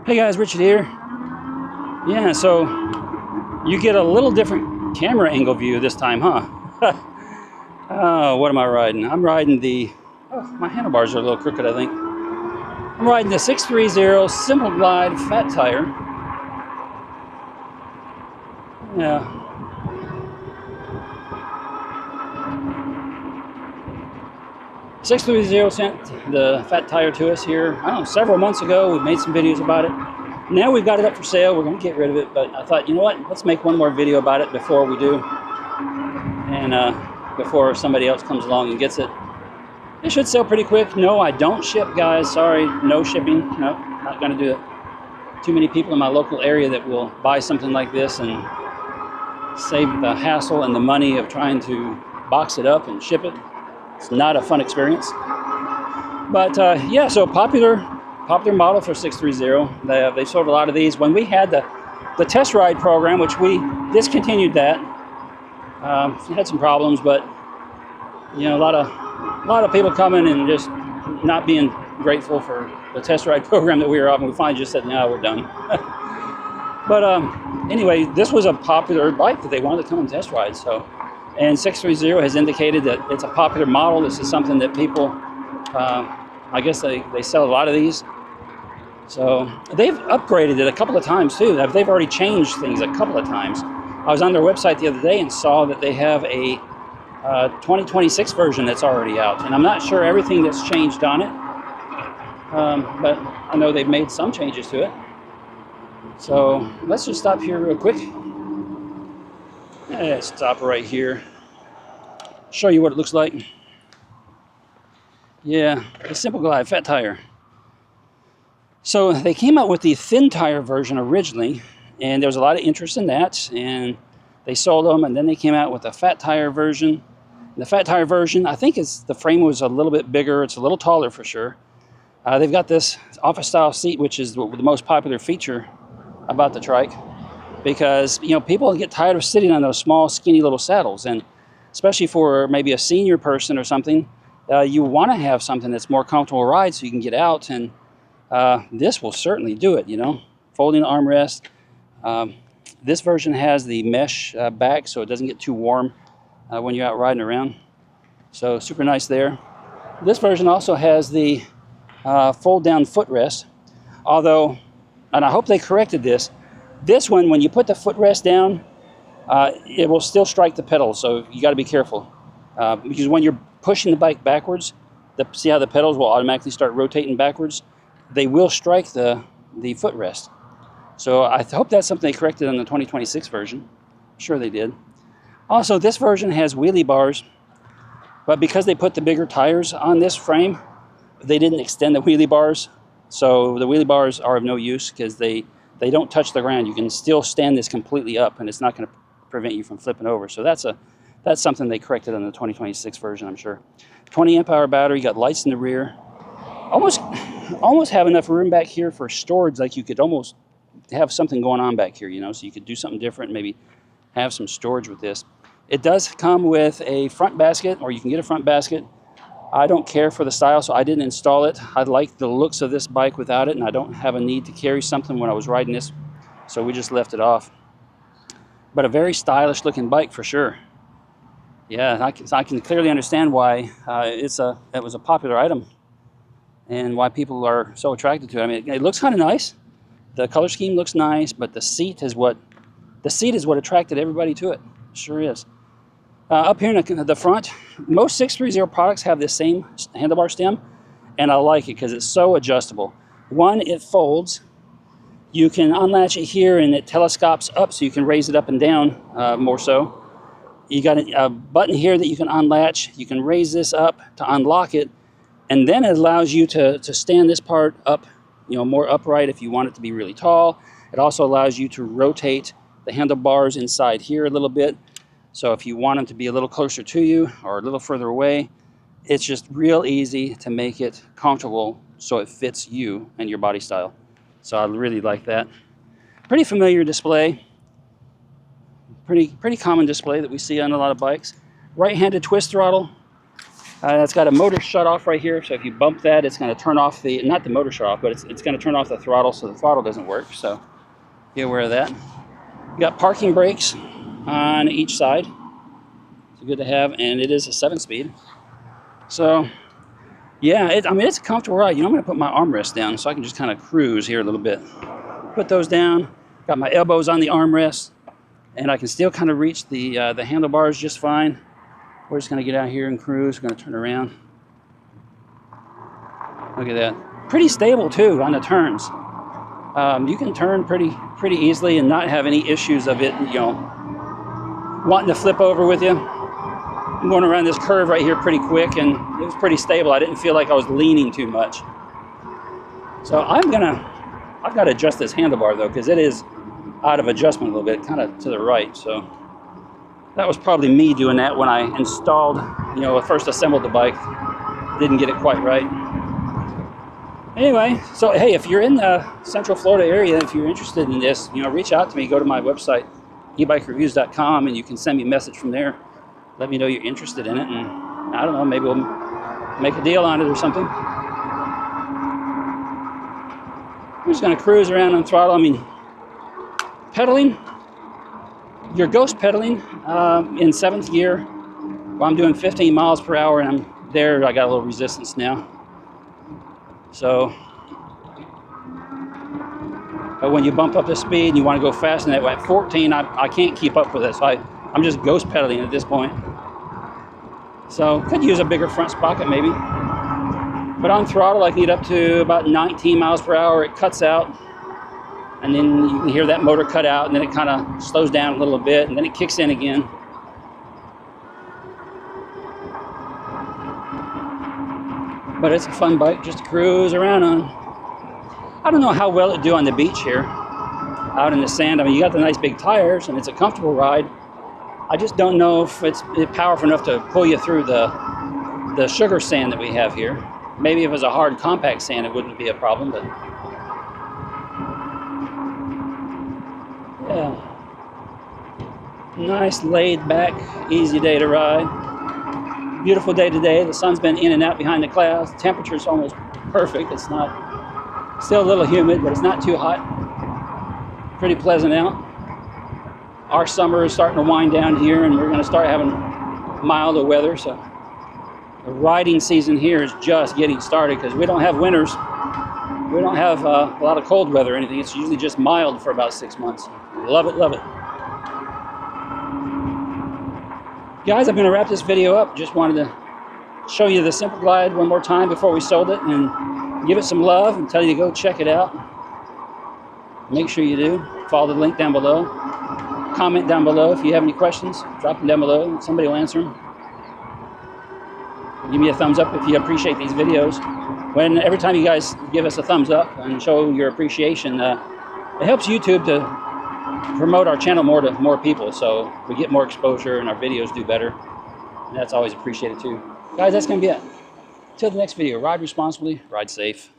Hey guys, Richard here. Yeah, so you get a little different camera angle view this time, huh? Oh, what am I riding? I'm riding the, my handlebars are a little crooked, I think. I'm riding the 630 Simple Glide fat tire. Yeah. .630 sent the fat tire to us here, I don't know, several months ago. We made some videos about it. Now we've got it up for sale. We're going to get rid of it, but I thought, you know what? Let's make one more video about it before we do. And before somebody else comes along and gets it. It should sell pretty quick. No, I don't ship, guys. Sorry, no shipping. No, not going to do it. Too many people in my local area that will buy something like this and save the hassle and the money of trying to box it up and ship it. It's not a fun experience. But yeah, so popular model for 630. They sold a lot of these. When we had the test ride program, which we discontinued that, we had some problems, but you know, a lot of people coming and just not being grateful for the test ride program that we were offering. We finally just said, no, we're done. But anyway, this was a popular bike that they wanted to come and test ride. So, and 630 has indicated that it's a popular model. This is something that people, I guess they sell a lot of these. So they've upgraded it a couple of times too. They've already changed things a couple of times. I was on their website the other day and saw that they have a 2026 version that's already out. And I'm not sure everything that's changed on it, but I know they've made some changes to it. So let's just stop here real quick. Let's stop right here. Show you what it looks like. Yeah, the Simple Glide fat tire. So they came out with the thin tire version originally, and there was a lot of interest in that, and they sold them, and then they came out with a fat tire version. The fat tire version, I think the frame was a little bit bigger. It's a little taller for sure. They've got this office style seat, which is the most popular feature about the trike, because you know, people get tired of sitting on those small, skinny little saddles, and especially for maybe a senior person or something, you want to have something that's more comfortable to ride so you can get out, and this will certainly do it. You know, folding armrest. This version has the mesh back, so it doesn't get too warm when you're out riding around. So super nice there. This version also has the fold down footrest, although, and I hope they corrected this, this one, when you put the footrest down, it will still strike the pedals, so you got to be careful. Because when you're pushing the bike backwards, see how the pedals will automatically start rotating backwards? They will strike the footrest. So I hope that's something they corrected on the 2026 version. I'm sure they did. Also, this version has wheelie bars, but because they put the bigger tires on this frame, they didn't extend the wheelie bars. So the wheelie bars are of no use because they don't touch the ground. You can still stand this completely up, and it's not going to prevent you from flipping over. So that's something they corrected on the 2026 version, I'm sure. 20 amp hour battery, you got lights in the rear. Almost have enough room back here for storage, like you could almost have something going on back here, you know, so you could do something different, maybe have some storage with this. It does come with a front basket, or you can get a front basket. I don't care for the style, so I didn't install it. I like the looks of this bike without it, and I don't have a need to carry something when I was riding this, so we just left it off. But a very stylish looking bike for sure. Yeah, I can clearly understand why it was a popular item and why people are so attracted to it. I mean, it looks kind of nice. The color scheme looks nice, but the seat is what attracted everybody to it. Sure is. Up here in the front, most 630 products have this same handlebar stem, and I like it because it's so adjustable. One, it folds. You can unlatch it here, and it telescopes up, so you can raise it up and down more so. You got a button here that you can unlatch. You can raise this up to unlock it, and then it allows you to stand this part up, you know, more upright if you want it to be really tall. It also allows you to rotate the handlebars inside here a little bit. So if you want them to be a little closer to you or a little further away, it's just real easy to make it comfortable so it fits you and your body style. So I really like that. Pretty familiar display. Pretty common display that we see on a lot of bikes. Right-handed twist throttle. It's got a motor shut off right here, so if you bump that, it's going to turn off the, not the motor shut off, but it's going to turn off the throttle, so the throttle doesn't work, so be aware of that. You got parking brakes on each side. It's good to have, and it is a 7-speed. So, yeah, I mean, it's a comfortable ride. You know, I'm going to put my armrest down so I can just kind of cruise here a little bit. Put those down, got my elbows on the armrest, and I can still kind of reach the handlebars just fine. We're just going to get out here and cruise. We're going to turn around. Look at that. Pretty stable, too, on the turns. You can turn pretty easily and not have any issues of it, you know, wanting to flip over with you. I'm going around this curve right here pretty quick, and it was pretty stable. I didn't feel like I was leaning too much. So I've got to adjust this handlebar, though, because it is out of adjustment a little bit, kind of to the right, so. That was probably me doing that when I installed, you know, first assembled the bike. Didn't get it quite right. Anyway, so hey, if you're in the Central Florida area, if you're interested in this, you know, reach out to me. Go to my website, ebikeReviews.com, and you can send me a message from there. Let me know you're interested in it, and I don't know, maybe we'll make a deal on it or something. I'm just going to cruise around on throttle. I mean, pedaling. You're ghost pedaling in 7th gear. Well, I'm doing 15 miles per hour, and I'm there. I got a little resistance now. So, but when you bump up the speed and you want to go fast, and at 14, I can't keep up with it. So I'm just ghost pedaling at this point. So could use a bigger front sprocket maybe. But on throttle, I can get up to about 19 miles per hour. It cuts out. And then you can hear that motor cut out, and then it kind of slows down a little bit, and then it kicks in again. But it's a fun bike just to cruise around on. I don't know how well it'd do on the beach here, out in the sand. I mean, you got the nice big tires, and it's a comfortable ride. I just don't know if it's powerful enough to pull you through the sugar sand that we have here. Maybe if it was a hard compact sand, it wouldn't be a problem, but yeah, nice laid back, easy day to ride. Beautiful day today. The sun's been in and out behind the clouds. The temperature's almost perfect. It's not, still a little humid, but it's not too hot. Pretty pleasant out. Our summer is starting to wind down here, and we're going to start having milder weather. So the riding season here is just getting started because we don't have winters. We don't have a lot of cold weather or anything. It's usually just mild for about 6 months. Love it, love it. Guys, I'm going to wrap this video up. Just wanted to show you the Simple Glide one more time before we sold it and give it some love and tell you to go check it out. Make sure you do. Follow the link down below. Comment down below if you have any questions. Drop them down below. Somebody will answer them. Give me a thumbs up if you appreciate these videos. Every time you guys give us a thumbs up and show your appreciation, it helps YouTube to promote our channel more to more people, so we get more exposure and our videos do better. And that's always appreciated too. Guys, that's going to be it. Till the next video, ride responsibly, ride safe.